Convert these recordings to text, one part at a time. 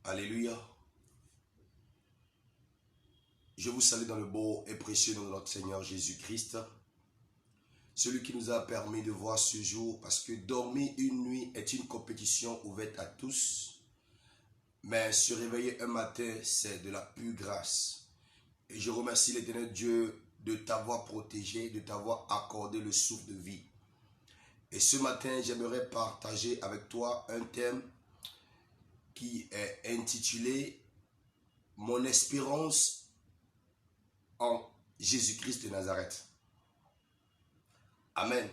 Alléluia. Je vous salue dans le beau et précieux nom de notre Seigneur Jésus-Christ, celui qui nous a permis de voir ce jour, parce que dormir une nuit est une compétition ouverte à tous, mais se réveiller un matin, c'est de la pure grâce. Et je remercie l'Éternel Dieu de t'avoir protégé, de t'avoir accordé le souffle de vie. Et ce matin, j'aimerais partager avec toi un thème qui est intitulé « Mon espérance en Jésus-Christ de Nazareth ». Amen.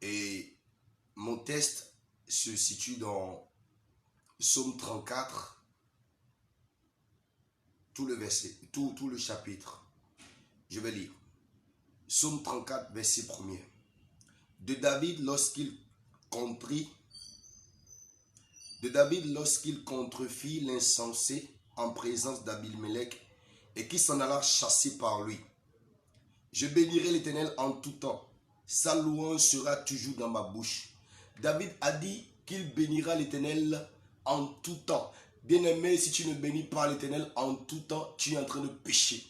Et mon texte se situe dans Psaume 34, tout le verset, tout le chapitre. Je vais lire. Psaume 34, verset 1er. De David lorsqu'il contrefit l'insensé en présence d'Abimelech et qui s'en alla chasser par lui. Je bénirai l'Éternel en tout temps. Sa louange sera toujours dans ma bouche. David a dit qu'il bénira l'Éternel en tout temps. Bien-aimé, si tu ne bénis pas l'Éternel en tout temps, tu es en train de pécher.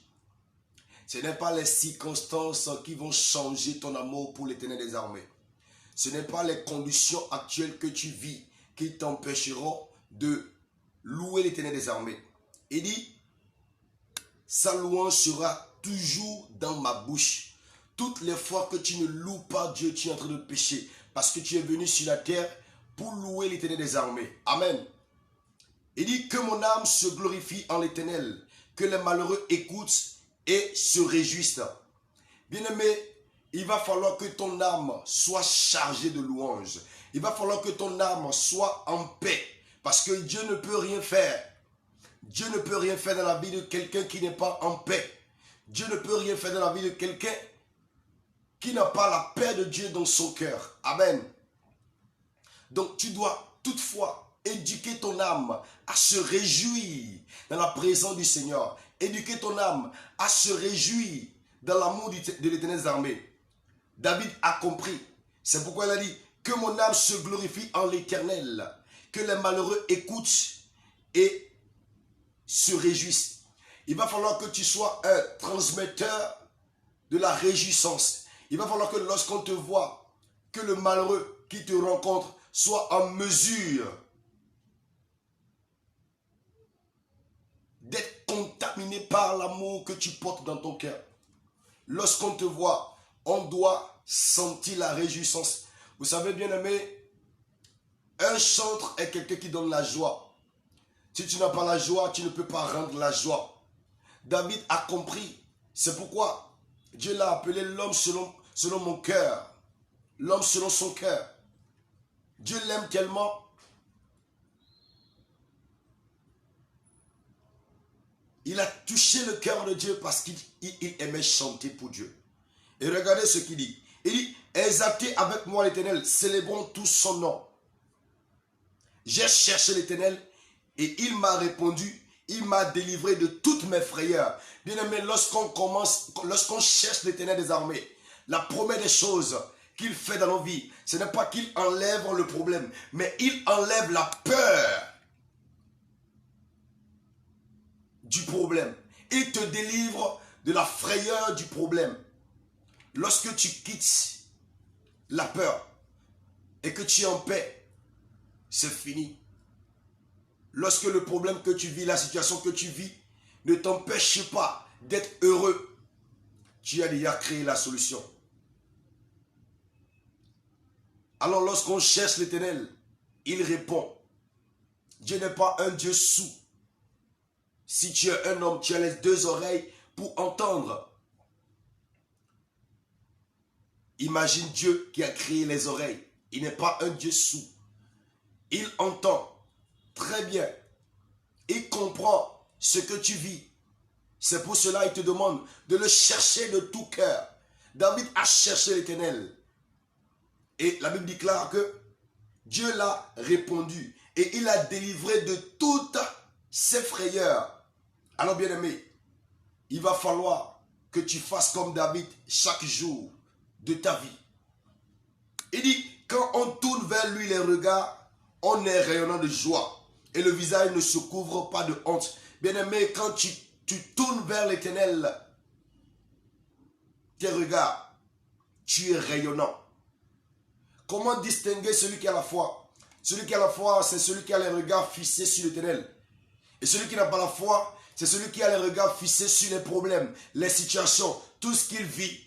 Ce n'est pas les circonstances qui vont changer ton amour pour l'Éternel des armées. Ce n'est pas les conditions actuelles que tu vis qui t'empêcheront de louer l'Éternel des armées. Il dit, sa louange sera toujours dans ma bouche. Toutes les fois que tu ne loues pas Dieu, tu es en train de pécher. Parce que tu es venu sur la terre pour louer l'Éternel des armées. Amen. Il dit que mon âme se glorifie en l'Éternel, que les malheureux écoutent et se réjouissent. Bien-aimé, il va falloir que ton âme soit chargée de louanges. Il va falloir que ton âme soit en paix. Parce que Dieu ne peut rien faire. Dieu ne peut rien faire dans la vie de quelqu'un qui n'est pas en paix. Dieu ne peut rien faire dans la vie de quelqu'un qui n'a pas la paix de Dieu dans son cœur. Amen. Donc tu dois toutefois éduquer ton âme à se réjouir dans la présence du Seigneur. Éduquer ton âme à se réjouir dans l'amour de l'Éternel des armées. David a compris. C'est pourquoi il a dit que mon âme se glorifie en l'Éternel, que les malheureux écoutent et se réjouissent. Il va falloir que tu sois un transmetteur de la réjouissance. Il va falloir que lorsqu'on te voit, que le malheureux qui te rencontre soit en mesure d'être contaminé par l'amour que tu portes dans ton cœur. Lorsqu'on te voit, on doit sentir la réjouissance. Vous savez, bien aimé, un chantre est quelqu'un qui donne la joie. Si tu n'as pas la joie, tu ne peux pas rendre la joie. David a compris. C'est pourquoi Dieu l'a appelé l'homme selon mon cœur. L'homme selon son cœur. Dieu l'aime tellement. Il a touché le cœur de Dieu parce qu'il aimait chanter pour Dieu. Et regardez ce qu'il dit. Il dit, exaltez avec moi l'Éternel, célébrons tous son nom. J'ai cherché l'Éternel et il m'a répondu, il m'a délivré de toutes mes frayeurs. Bien-aimé, lorsqu'on cherche l'Éternel des armées, la première des choses qu'il fait dans nos vies, ce n'est pas qu'il enlève le problème, mais il enlève la peur du problème. Il te délivre de la frayeur du problème. Lorsque tu quittes la peur et que tu es en paix, c'est fini. Lorsque le problème que tu vis, la situation que tu vis, ne t'empêche pas d'être heureux, tu as déjà créé la solution. Alors lorsqu'on cherche l'Éternel, il répond. Dieu n'est pas un Dieu sourd. Si tu es un homme, tu as les deux oreilles pour entendre. Imagine Dieu qui a créé les oreilles. Il n'est pas un Dieu sourd. Il entend très bien. Il comprend ce que tu vis. C'est pour cela qu'il te demande de le chercher de tout cœur. David a cherché l'Éternel. Et la Bible déclare que Dieu l'a répondu. Et il a délivré de toutes ses frayeurs. Alors bien aimé, il va falloir que tu fasses comme David chaque jour de ta vie. Il dit, quand on tourne vers lui les regards, on est rayonnant de joie. et le visage ne se couvre pas de honte. Bien-aimé, quand tu tournes vers l'Éternel, tes regards, tu es rayonnant. Comment distinguer celui qui a la foi? Celui qui a la foi, c'est celui qui a les regards fixés sur l'Éternel. Et celui qui n'a pas la foi, c'est celui qui a les regards fixés sur les problèmes, les situations, tout ce qu'il vit.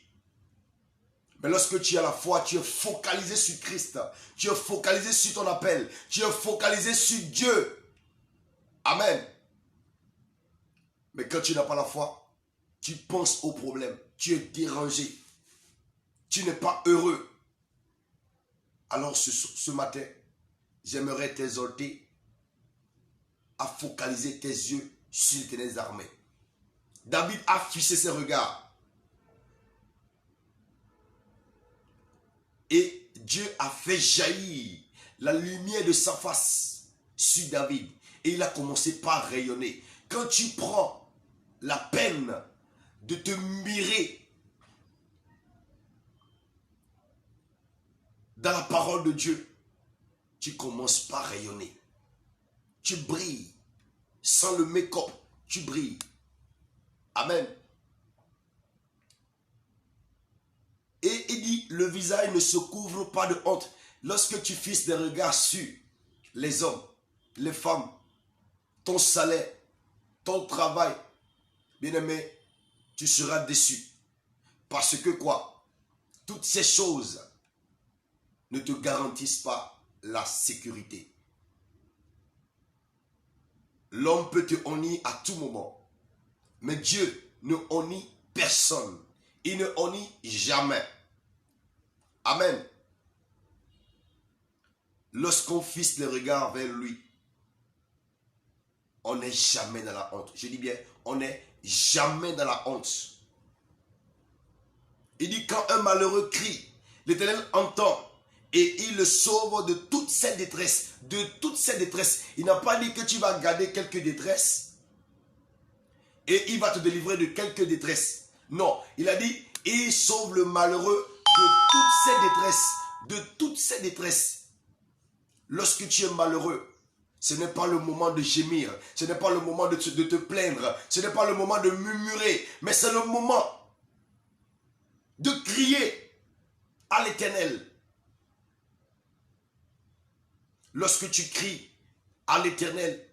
Mais lorsque tu as la foi, tu es focalisé sur Christ. Tu es focalisé sur ton appel. Tu es focalisé sur Dieu. Amen. Mais quand tu n'as pas la foi, tu penses aux problèmes. Tu es dérangé. Tu n'es pas heureux. Alors ce matin, j'aimerais t'exhorter à focaliser tes yeux sur l'Éternel des armées. David a fixé ses regards. Et Dieu a fait jaillir la lumière de sa face sur David. Et il a commencé par rayonner. Quand tu prends la peine de te mirer dans la parole de Dieu, tu commences par rayonner. Tu brilles. Sans le make-up, tu brilles. Amen. Et il dit, le visage ne se couvre pas de honte. Lorsque tu fixes des regards sur les hommes, les femmes, ton salaire, ton travail, bien-aimé, tu seras déçu. Parce que quoi? Toutes ces choses ne te garantissent pas la sécurité. L'homme peut te honner à tout moment. Mais Dieu ne honnie personne. Il ne honnie jamais. Amen. Lorsqu'on fixe les regards vers lui, on n'est jamais dans la honte. Je dis bien, on n'est jamais dans la honte. Il dit, quand un malheureux crie, l'Éternel entend et il le sauve de toute cette détresse. De toute cette détresse. Il n'a pas dit que tu vas garder quelques détresses et il va te délivrer de quelques détresses. Non, il a dit, il sauve le malheureux de toutes ces détresses. De toutes ces détresses. Lorsque tu es malheureux, ce n'est pas le moment de gémir. Ce n'est pas le moment de te plaindre. Ce n'est pas le moment de murmurer. Mais c'est le moment de crier à l'Éternel. Lorsque tu cries à l'Éternel,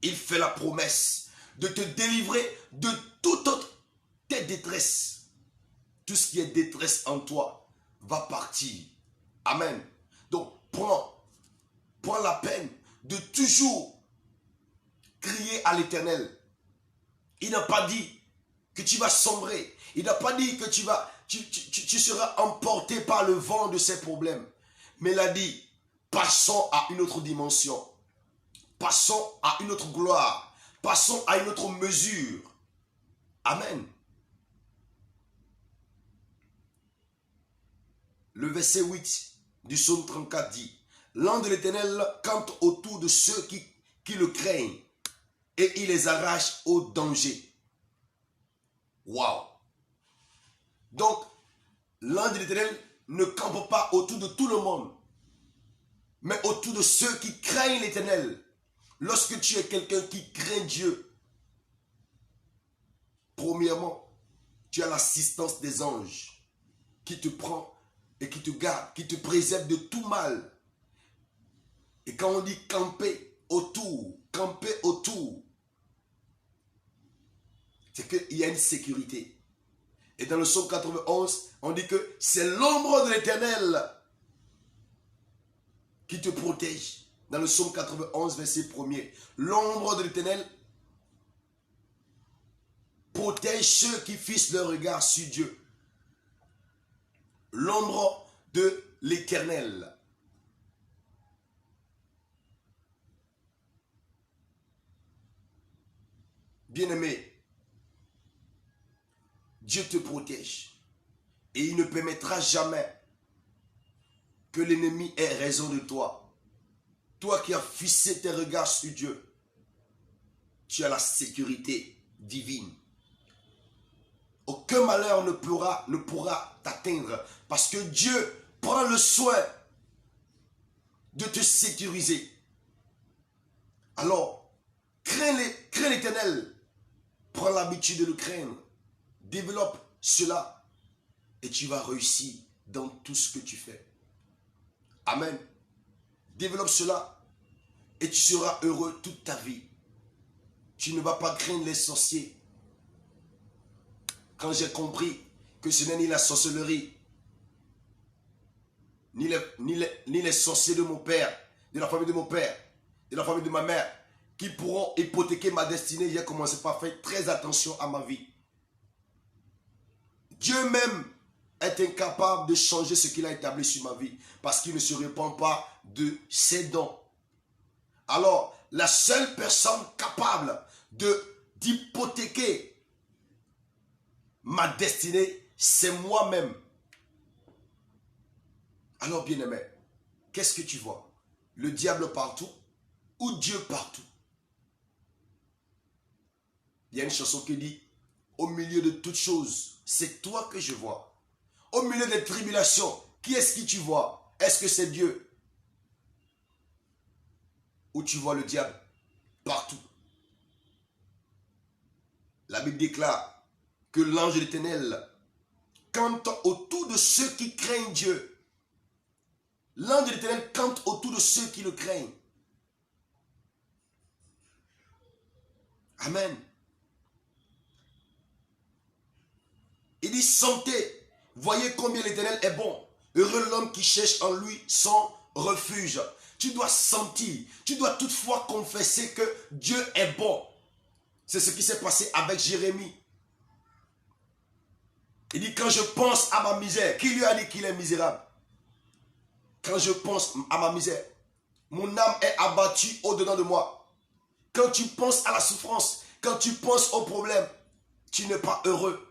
il fait la promesse de te délivrer de toute autre tes détresses. Tout ce qui est détresse en toi va partir. Amen. Donc, prends la peine de toujours crier à l'Éternel. Il n'a pas dit que tu vas sombrer. Il n'a pas dit que tu seras emporté par le vent de ces problèmes. Mais il a dit, passons à une autre dimension. Passons à une autre gloire. Passons à une autre mesure. Amen. Le verset 8 du psaume 34 dit, l'ange de l'Éternel campe autour de ceux qui le craignent et il les arrache au danger. Waouh! Donc, l'ange de l'Éternel ne campe pas autour de tout le monde, mais autour de ceux qui craignent l'Éternel. Lorsque tu es quelqu'un qui craint Dieu, premièrement, tu as l'assistance des anges qui te prend et qui te garde, qui te préserve de tout mal. Et quand on dit camper autour, c'est qu'il y a une sécurité. Et dans le psaume 91, on dit que c'est l'ombre de l'Éternel qui te protège. Dans le psaume 91, verset 1er, l'ombre de l'Éternel protège ceux qui fixent leur regard sur Dieu. L'ombre de l'Éternel. Bien-aimé, Dieu te protège et il ne permettra jamais que l'ennemi ait raison de toi. Toi qui as fixé tes regards sur Dieu, tu as la sécurité divine. Aucun malheur ne pourra t'atteindre parce que Dieu prend le soin de te sécuriser. Alors, crains l'Éternel. Prends l'habitude de le craindre. Développe cela et tu vas réussir dans tout ce que tu fais. Amen. Développe cela et tu seras heureux toute ta vie. Tu ne vas pas craindre les sorciers. Quand j'ai compris que ce n'est ni la sorcellerie, ni les sorciers de mon père, de la famille de mon père, de la famille de ma mère, qui pourront hypothéquer ma destinée, j'ai commencé par faire très attention à ma vie. Dieu même est incapable de changer ce qu'il a établi sur ma vie, parce qu'il ne se répand pas de ses dons. Alors, la seule personne capable d'hypothéquer ma destinée, c'est moi-même. Alors, bien-aimé, qu'est-ce que tu vois? Le diable partout ou Dieu partout? Il y a une chanson qui dit, au milieu de toutes choses, c'est toi que je vois. Au milieu des tribulations, qui est-ce que tu vois? Est-ce que c'est Dieu? Ou tu vois le diable partout? La Bible déclare que l'ange de l'Éternel campe autour de ceux qui craignent Dieu. L'ange de l'Éternel campe autour de ceux qui le craignent. Amen. Il dit, sentez, voyez combien l'Éternel est bon. Heureux l'homme qui cherche en lui son refuge. Tu dois sentir, tu dois toutefois confesser que Dieu est bon. C'est ce qui s'est passé avec Jérémie. Il dit, quand je pense à ma misère, qui lui a dit qu'il est misérable? Quand je pense à ma misère, mon âme est abattue au-dedans de moi. Quand tu penses à la souffrance, quand tu penses au problème, tu n'es pas heureux.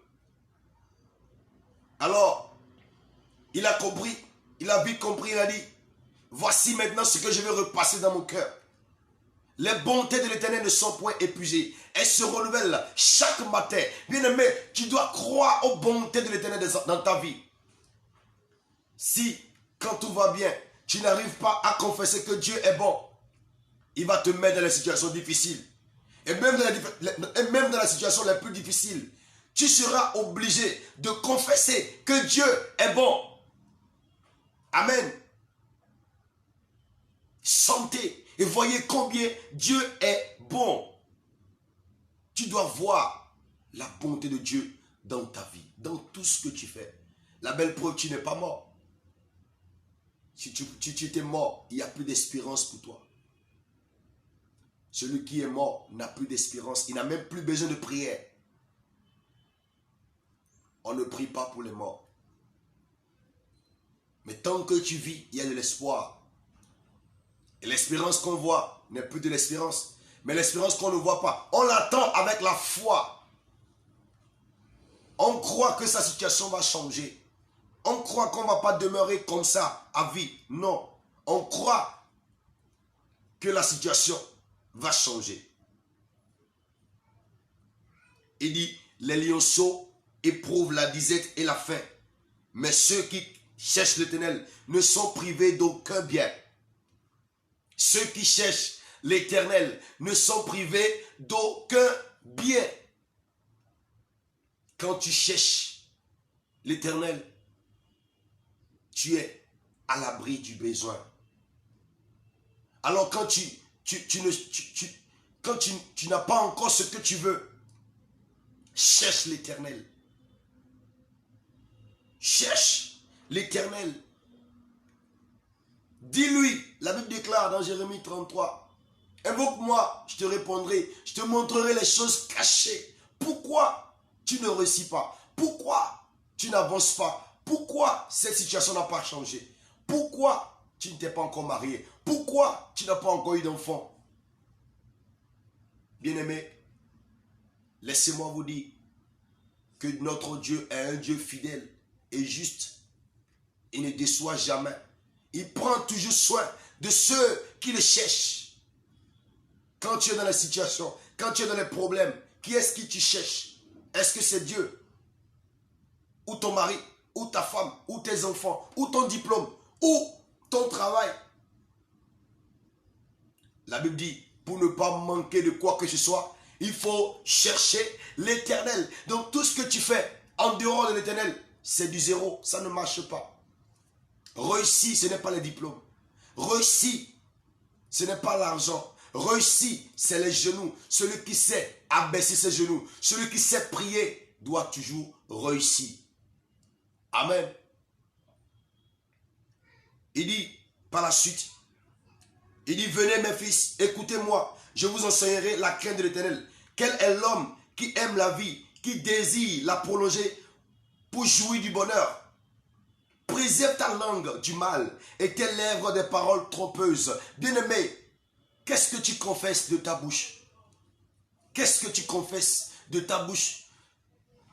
Alors, il a compris, il a vite compris, il a dit, voici maintenant ce que je vais repasser dans mon cœur. Les bontés de l'Éternel ne sont point épuisées. Elles se renouvellent chaque matin. Bien-aimé, tu dois croire aux bontés de l'Éternel dans ta vie. Si, quand tout va bien, tu n'arrives pas à confesser que Dieu est bon, il va te mettre dans les situations difficiles. Et même dans la situation la plus difficile, tu seras obligé de confesser que Dieu est bon. Amen. Sentez et voyez combien Dieu est bon. Tu dois voir la bonté de Dieu dans ta vie, dans tout ce que tu fais. La belle preuve, tu n'es pas mort. Si tu étais mort, il n'y a plus d'espérance pour toi. Celui qui est mort n'a plus d'espérance. Il n'a même plus besoin de prière. On ne prie pas pour les morts. Mais tant que tu vis, il y a de l'espoir. Et l'espérance qu'on voit n'est plus de l'espérance. Mais l'espérance qu'on ne voit pas, on l'attend avec la foi. On croit que sa situation va changer. On croit qu'on ne va pas demeurer comme ça à vie. Non. On croit que la situation va changer. Il dit, les lionceaux éprouvent la disette et la faim. Mais ceux qui cherchent l'Éternel ne sont privés d'aucun bien. Ceux qui cherchent l'Éternel ne sont privés d'aucun bien. Quand tu cherches l'Éternel, tu es à l'abri du besoin. Alors quand tu n'as pas encore ce que tu veux, cherche l'Éternel. Cherche l'Éternel. Dis-lui, la Bible déclare dans Jérémie 33, invoque-moi, je te répondrai, je te montrerai les choses cachées. Pourquoi tu ne réussis pas? Pourquoi tu n'avances pas? Pourquoi cette situation n'a pas changé? Pourquoi tu ne t'es pas encore marié? Pourquoi tu n'as pas encore eu d'enfant? Bien-aimé, laissez-moi vous dire que notre Dieu est un Dieu fidèle et juste. Il ne déçoit jamais. Il prend toujours soin de ceux qui le cherchent. Quand tu es dans la situation, quand tu es dans les problèmes, qui est-ce qui tu cherches? Est-ce que c'est Dieu? Ou ton mari? Ou ta femme? Ou tes enfants? Ou ton diplôme? Ou ton travail? La Bible dit, pour ne pas manquer de quoi que ce soit, il faut chercher l'Éternel. Donc tout ce que tu fais en dehors de l'Éternel, c'est du zéro, ça ne marche pas. Réussir, ce n'est pas les diplômes. Réussir, ce n'est pas l'argent. Réussir, c'est les genoux. Celui qui sait abaisser ses genoux, celui qui sait prier, doit toujours réussir. Amen. Il dit par la suite, il dit, venez mes fils, écoutez-moi, je vous enseignerai la crainte de l'Éternel. Quel est l'homme qui aime la vie, qui désire la prolonger pour jouir du bonheur? Préserve ta langue du mal et tes lèvres des paroles trompeuses. Bien-aimé, qu'est-ce que tu confesses de ta bouche? Qu'est-ce que tu confesses de ta bouche?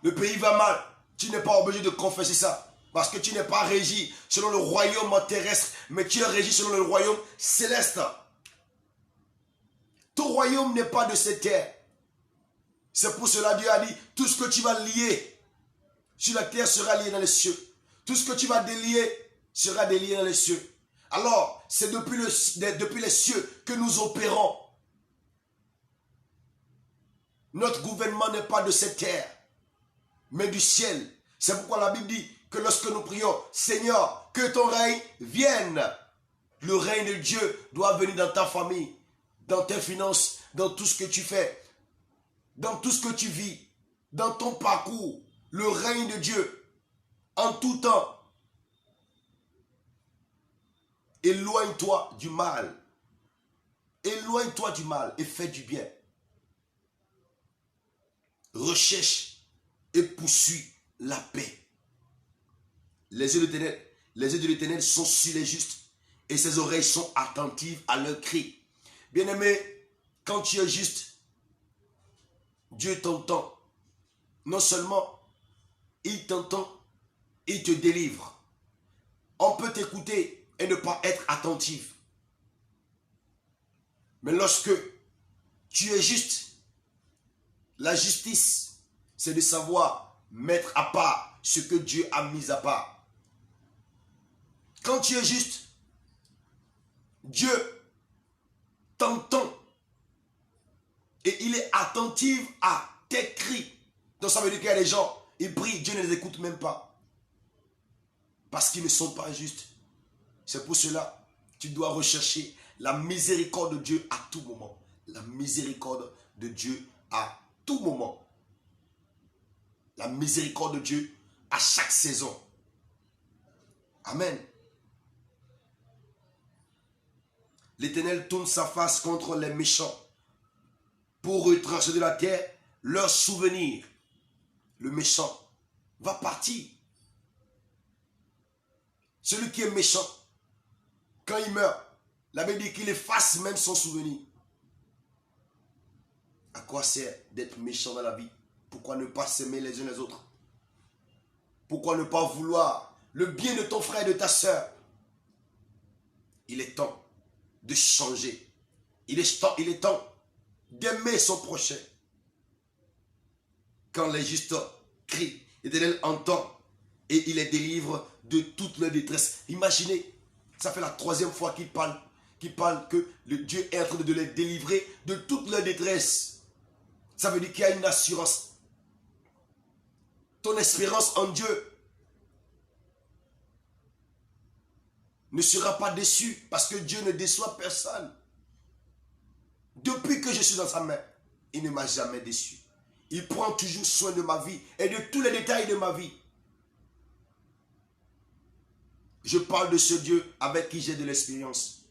Le pays va mal, tu n'es pas obligé de confesser ça. Parce que tu n'es pas régi selon le royaume terrestre, mais tu es régi selon le royaume céleste. Ton royaume n'est pas de cette terre. C'est pour cela que Dieu a dit, tout ce que tu vas lier sur la terre sera lié dans les cieux. Tout ce que tu vas délier sera délié dans les cieux. Alors, c'est depuis les cieux que nous opérons. Notre gouvernement n'est pas de cette terre, mais du ciel. C'est pourquoi la Bible dit que lorsque nous prions, Seigneur, que ton règne vienne. Le règne de Dieu doit venir dans ta famille, dans tes finances, dans tout ce que tu fais, dans tout ce que tu vis, dans ton parcours. Le règne de Dieu, en tout temps. Éloigne-toi du mal. Éloigne-toi du mal et fais du bien. Recherche et poursuis la paix. Les yeux de l'Éternel sont sur les justes et ses oreilles sont attentives à leurs cris. Bien-aimé, quand tu es juste, Dieu t'entend. Non seulement il t'entend, il te délivre. On peut t'écouter et ne pas être attentif. Mais lorsque tu es juste, la justice, c'est de savoir mettre à part ce que Dieu a mis à part. Quand tu es juste, Dieu t'entend et il est attentif à tes cris. Donc ça veut dire qu'il y a des gens, ils prient, Dieu ne les écoute même pas. Parce qu'ils ne sont pas justes. C'est pour cela que tu dois rechercher la miséricorde de Dieu à tout moment. La miséricorde de Dieu à tout moment. La miséricorde de Dieu à chaque saison. Amen. L'Éternel tourne sa face contre les méchants pour retrancher de la terre leurs souvenirs. Le méchant va partir. Celui qui est méchant, quand il meurt, la Bible dit qu'il efface même son souvenir. À quoi sert d'être méchant dans la vie? Pourquoi ne pas s'aimer les uns les autres? Pourquoi ne pas vouloir le bien de ton frère et de ta soeur? Il est temps de changer. Il est temps d'aimer son prochain. Quand les justes crient, l'Éternel entend et il les délivre de toute leur détresse. Imaginez, ça fait la 3e fois qu'il parle que le Dieu est en train de les délivrer de toute leur détresse. Ça veut dire qu'il y a une assurance. Ton espérance en Dieu ne sera pas déçue parce que Dieu ne déçoit personne. Depuis que je suis dans sa main, il ne m'a jamais déçu. Il prend toujours soin de ma vie et de tous les détails de ma vie. Je parle de ce Dieu avec qui j'ai de l'expérience.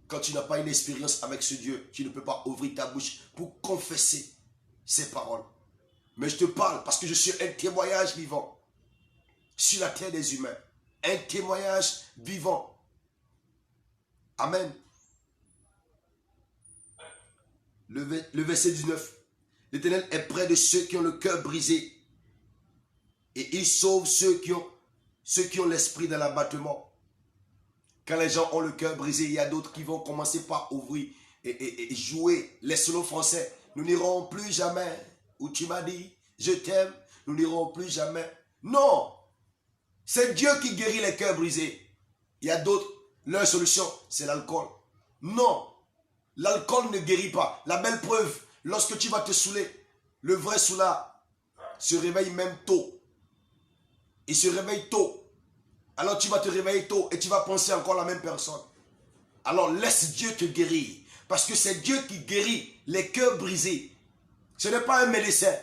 Quand tu n'as pas une expérience avec ce Dieu, tu ne peux pas ouvrir ta bouche pour confesser ses paroles. Mais je te parle parce que je suis un témoignage vivant sur la terre des humains. Un témoignage vivant. Amen. Le verset 19. L'Éternel est près de ceux qui ont le cœur brisé. Et il sauve ceux qui ont l'esprit dans l'abattement. Quand les gens ont le cœur brisé, il y a d'autres qui vont commencer par ouvrir et jouer les solos français. Nous n'irons plus jamais où tu m'as dit, je t'aime. Nous n'irons plus jamais. Non! C'est Dieu qui guérit les cœurs brisés. Il y a d'autres, leur solution, c'est l'alcool. Non! L'alcool ne guérit pas. La belle preuve, lorsque tu vas te saouler, le vrai soulard se réveille même tôt. Il se réveille tôt. Alors tu vas te réveiller tôt et tu vas penser encore la même personne. Alors laisse Dieu te guérir. Parce que c'est Dieu qui guérit les cœurs brisés. Ce n'est pas un médecin.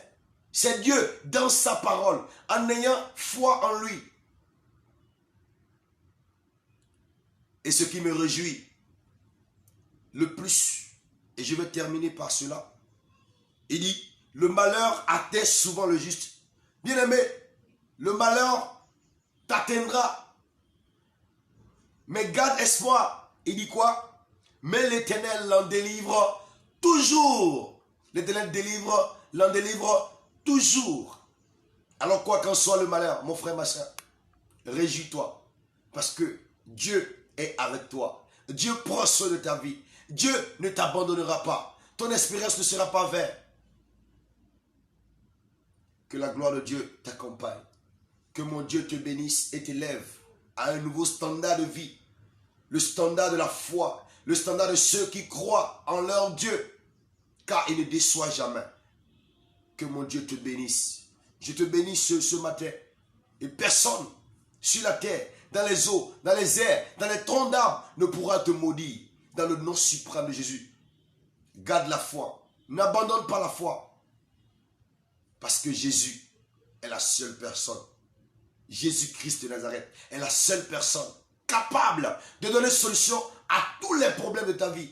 C'est Dieu dans sa parole, en ayant foi en lui. Et ce qui me réjouit le plus, et je vais terminer par cela, il dit, le malheur atteint souvent le juste. Bien-aimé, le malheur t'atteindra. Mais garde espoir. Il dit quoi? Mais l'Éternel l'en délivre toujours. L'Éternel l'en délivre toujours. Alors quoi qu'en soit le malheur, mon frère, ma soeur, réjouis-toi. Parce que Dieu est avec toi. Dieu prend soin de ta vie. Dieu ne t'abandonnera pas. Ton espérance ne sera pas vaine. Que la gloire de Dieu t'accompagne. Que mon Dieu te bénisse et t'élève à un nouveau standard de vie. Le standard de la foi. Le standard de ceux qui croient en leur Dieu. Car il ne déçoit jamais. Que mon Dieu te bénisse. Je te bénis ce matin. Et personne sur la terre, dans les eaux, dans les airs, dans les troncs d'arbres ne pourra te maudire. Dans le nom suprême de Jésus. Garde la foi. N'abandonne pas la foi. Parce que Jésus est la seule personne. Jésus-Christ de Nazareth est la seule personne capable de donner solution à tous les problèmes de ta vie.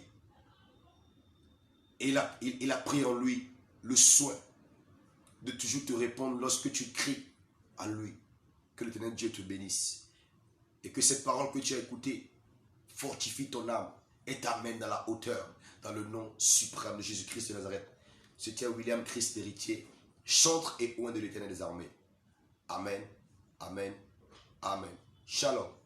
Et il a pris en lui le soin de toujours te répondre lorsque tu cries à lui. Que l'Éternel Dieu te bénisse. Et que cette parole que tu as écoutée fortifie ton âme et t'amène dans la hauteur. Dans le nom suprême de Jésus-Christ de Nazareth. C'était William Christ héritier, chantre et oint de l'Éternel des armées. Amen, amen, amen. Shalom.